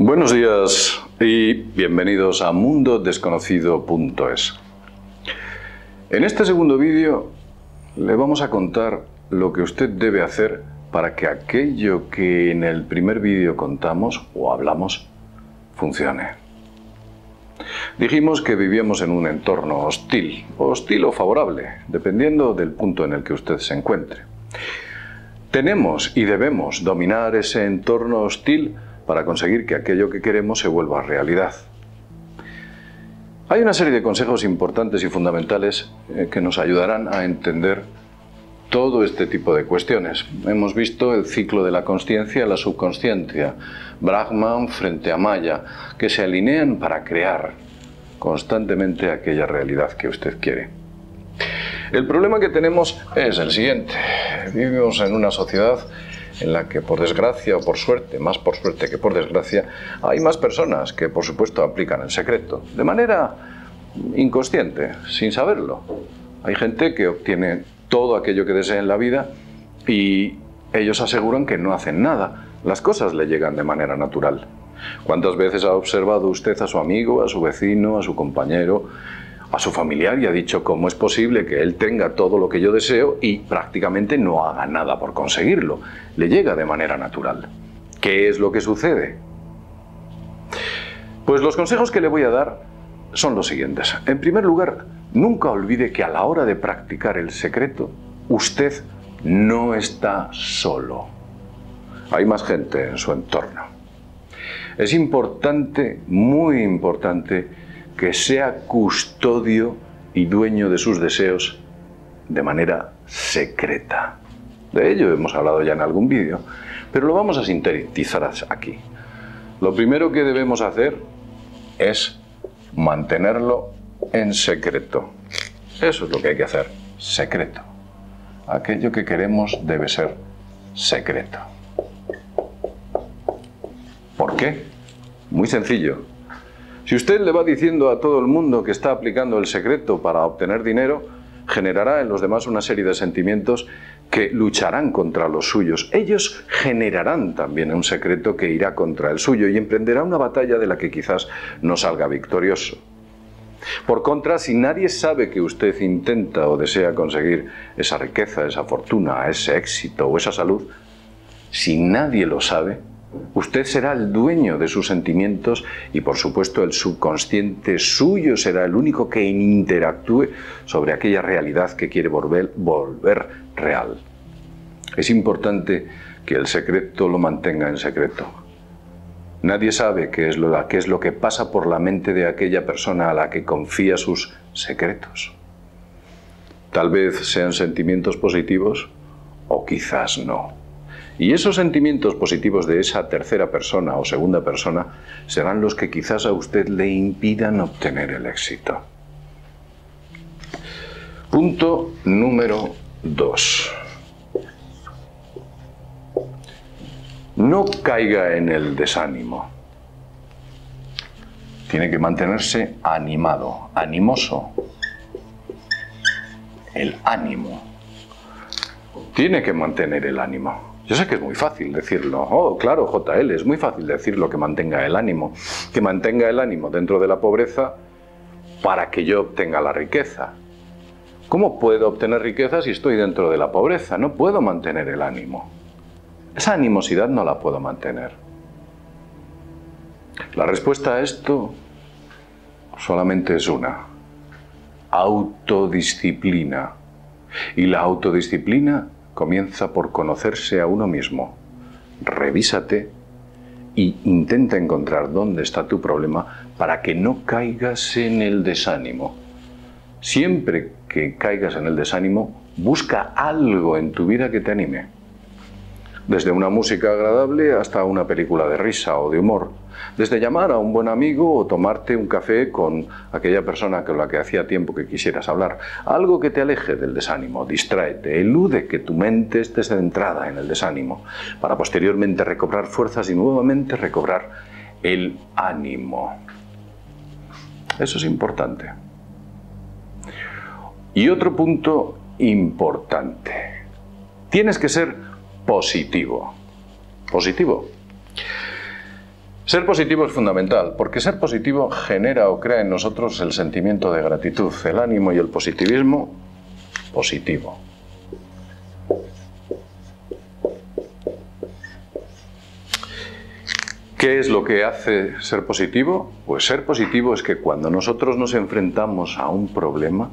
Buenos días y bienvenidos a mundodesconocido.es. En este segundo vídeo le vamos a contar lo que usted debe hacer para que aquello que en el primer vídeo contamos o hablamos funcione. Dijimos que vivíamos en un entorno hostil o favorable, dependiendo del punto en el que usted se encuentre. Tenemos y debemos dominar ese entorno hostil para conseguir que aquello que queremos se vuelva realidad. Hay una serie de consejos importantes y fundamentales que nos ayudarán a entender todo este tipo de cuestiones. Hemos visto el ciclo de la consciencia y la subconsciencia, Brahman frente a Maya, que se alinean para crear constantemente aquella realidad que usted quiere. El problema que tenemos es el siguiente. Vivimos en una sociedad en la que, por desgracia o por suerte, más por suerte que por desgracia, hay más personas que, por supuesto, aplican el secreto, de manera inconsciente, sin saberlo. Hay gente que obtiene todo aquello que desea en la vida y ellos aseguran que no hacen nada. Las cosas le llegan de manera natural. ¿Cuántas veces ha observado usted a su amigo, a su vecino, a su compañero, a su familiar y ha dicho cómo es posible que él tenga todo lo que yo deseo y prácticamente no haga nada por conseguirlo? Le llega de manera natural. ¿Qué es lo que sucede? Pues los consejos que le voy a dar son los siguientes. En primer lugar, nunca olvide que a la hora de practicar el secreto, usted no está solo. Hay más gente en su entorno. Es importante, muy importante, que sea custodio y dueño de sus deseos de manera secreta. De ello hemos hablado ya en algún vídeo, pero lo vamos a sintetizar aquí. Lo primero que debemos hacer es mantenerlo en secreto. Eso es lo que hay que hacer, secreto. Aquello que queremos debe ser secreto. ¿Por qué? Muy sencillo. Si usted le va diciendo a todo el mundo que está aplicando el secreto para obtener dinero, generará en los demás una serie de sentimientos que lucharán contra los suyos. Ellos generarán también un secreto que irá contra el suyo y emprenderá una batalla de la que quizás no salga victorioso. Por contra, si nadie sabe que usted intenta o desea conseguir esa riqueza, esa fortuna, ese éxito o esa salud, si nadie lo sabe, usted será el dueño de sus sentimientos y, por supuesto, el subconsciente suyo será el único que interactúe sobre aquella realidad que quiere volver real. Es importante que el secreto lo mantenga en secreto. Nadie sabe qué es lo que pasa por la mente de aquella persona a la que confía sus secretos. Tal vez sean sentimientos positivos o quizás no. Y esos sentimientos positivos de esa tercera persona o segunda persona serán los que quizás a usted le impidan obtener el éxito. Punto número 2. No caiga en el desánimo. Tiene que mantenerse animado, animoso. El ánimo. Tiene que mantener el ánimo. Yo sé que es muy fácil decirlo. Oh, claro, JL, es muy fácil decirlo, que mantenga el ánimo. Que mantenga el ánimo dentro de la pobreza para que yo obtenga la riqueza. ¿Cómo puedo obtener riqueza si estoy dentro de la pobreza? No puedo mantener el ánimo. Esa animosidad no la puedo mantener. La respuesta a esto solamente es una: autodisciplina. Y la autodisciplina comienza por conocerse a uno mismo. Revísate y intenta encontrar dónde está tu problema para que no caigas en el desánimo. Siempre que caigas en el desánimo, busca algo en tu vida que te anime. Desde una música agradable hasta una película de risa o de humor. Desde llamar a un buen amigo o tomarte un café con aquella persona con la que hacía tiempo que quisieras hablar. Algo que te aleje del desánimo, distráete, elude que tu mente esté centrada en el desánimo, para posteriormente recobrar fuerzas y nuevamente recobrar el ánimo. Eso es importante. Y otro punto importante. Tienes que ser positivo. Positivo. Ser positivo es fundamental, porque ser positivo genera o crea en nosotros el sentimiento de gratitud, el ánimo y el positivismo positivo. ¿Qué es lo que hace ser positivo? Pues ser positivo es que cuando nosotros nos enfrentamos a un problema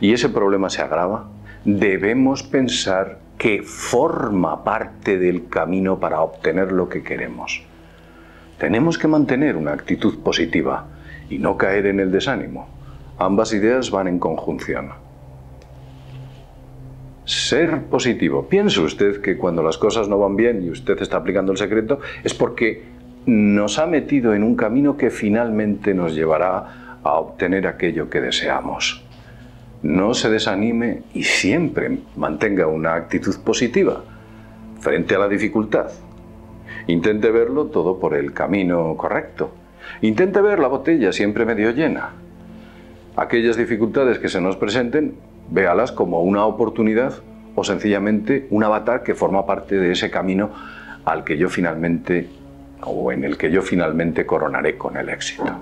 y ese problema se agrava, debemos pensar que forma parte del camino para obtener lo que queremos. Tenemos que mantener una actitud positiva y no caer en el desánimo. Ambas ideas van en conjunción. Ser positivo. Piense usted que cuando las cosas no van bien y usted está aplicando el secreto es porque nos ha metido en un camino que finalmente nos llevará a obtener aquello que deseamos. No se desanime y siempre mantenga una actitud positiva frente a la dificultad. Intente verlo todo por el camino correcto. Intente ver la botella siempre medio llena. Aquellas dificultades que se nos presenten, véalas como una oportunidad o sencillamente un avatar que forma parte de ese camino al que yo finalmente, o en el que yo finalmente coronaré con el éxito.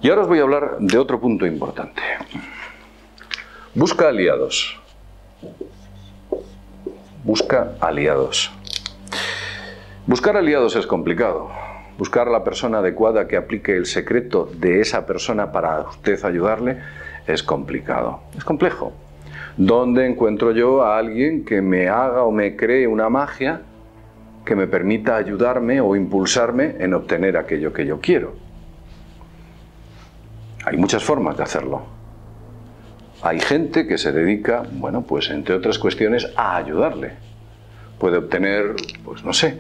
Y ahora os voy a hablar de otro punto importante. Busca aliados. Busca aliados. Buscar aliados es complicado. Buscar a la persona adecuada que aplique el secreto de esa persona para usted ayudarle es complicado. Es complejo. ¿Dónde encuentro yo a alguien que me haga o me cree una magia que me permita ayudarme o impulsarme en obtener aquello que yo quiero? Hay muchas formas de hacerlo. Hay gente que se dedica, bueno, pues entre otras cuestiones, a ayudarle. Puede obtener, pues no sé,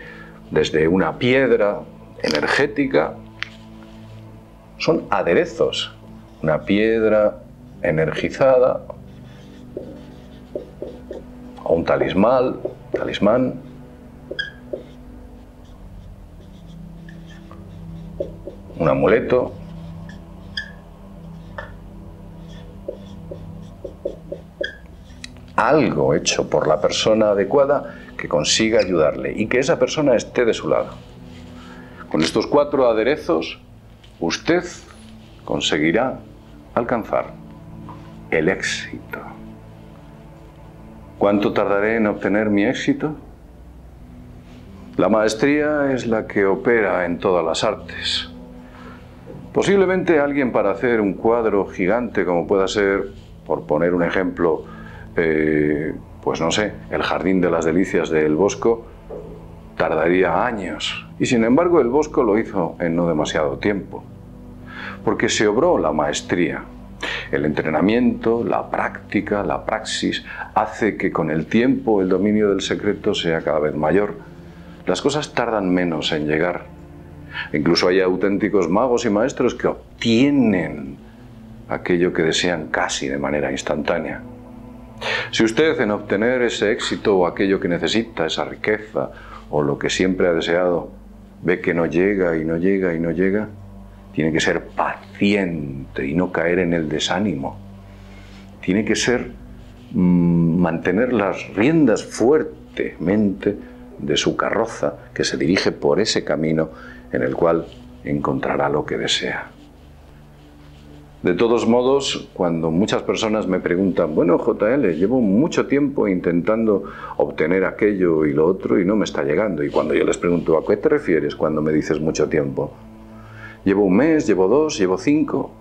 desde una piedra energética, son aderezos, una piedra energizada, o un talismán, un amuleto, algo hecho por la persona adecuada que consiga ayudarle y que esa persona esté de su lado. Con estos 4 aderezos, usted conseguirá alcanzar el éxito. ¿Cuánto tardaré en obtener mi éxito? La maestría es la que opera en todas las artes. Posiblemente alguien para hacer un cuadro gigante como pueda ser, por poner un ejemplo, pues no sé, el Jardín de las Delicias de El Bosco, tardaría años. Y sin embargo el Bosco lo hizo en no demasiado tiempo. Porque se obró la maestría. El entrenamiento, la práctica, la praxis, hace que con el tiempo el dominio del secreto sea cada vez mayor. Las cosas tardan menos en llegar. Incluso hay auténticos magos y maestros que obtienen aquello que desean casi de manera instantánea. Si usted en obtener ese éxito o aquello que necesita, esa riqueza o lo que siempre ha deseado, ve que no llega y no llega y no llega, tiene que ser paciente y no caer en el desánimo. Tiene que ser mantener las riendas fuertemente de su carroza que se dirige por ese camino en el cual encontrará lo que desea. De todos modos, cuando muchas personas me preguntan, bueno, JL, llevo mucho tiempo intentando obtener aquello y lo otro y no me está llegando. Y cuando yo les pregunto, ¿a qué te refieres cuando me dices mucho tiempo? ¿Llevo un mes, llevo 2, llevo 5?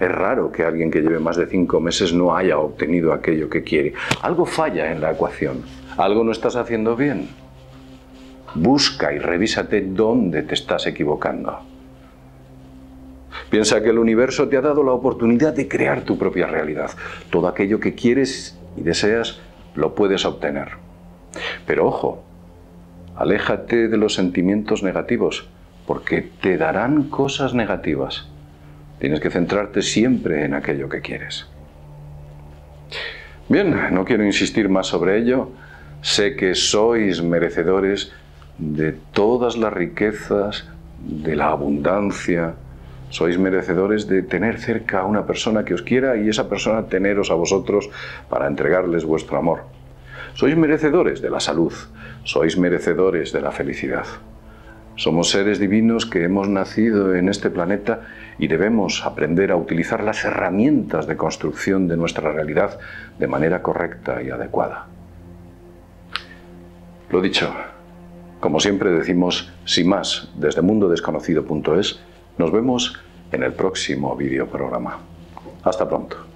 Es raro que alguien que lleve más de 5 meses no haya obtenido aquello que quiere. Algo falla en la ecuación, algo no estás haciendo bien. Busca y revísate dónde te estás equivocando. Piensa que el universo te ha dado la oportunidad de crear tu propia realidad. Todo aquello que quieres y deseas lo puedes obtener. Pero ojo, aléjate de los sentimientos negativos, porque te darán cosas negativas. Tienes que centrarte siempre en aquello que quieres. Bien, no quiero insistir más sobre ello. Sé que sois merecedores de todas las riquezas, de la abundancia. Sois merecedores de tener cerca a una persona que os quiera y esa persona teneros a vosotros para entregarles vuestro amor. Sois merecedores de la salud, sois merecedores de la felicidad. Somos seres divinos que hemos nacido en este planeta y debemos aprender a utilizar las herramientas de construcción de nuestra realidad de manera correcta y adecuada. Lo dicho, como siempre decimos, sin más, desde mundodesconocido.es, nos vemos en el próximo videoprograma. Hasta pronto.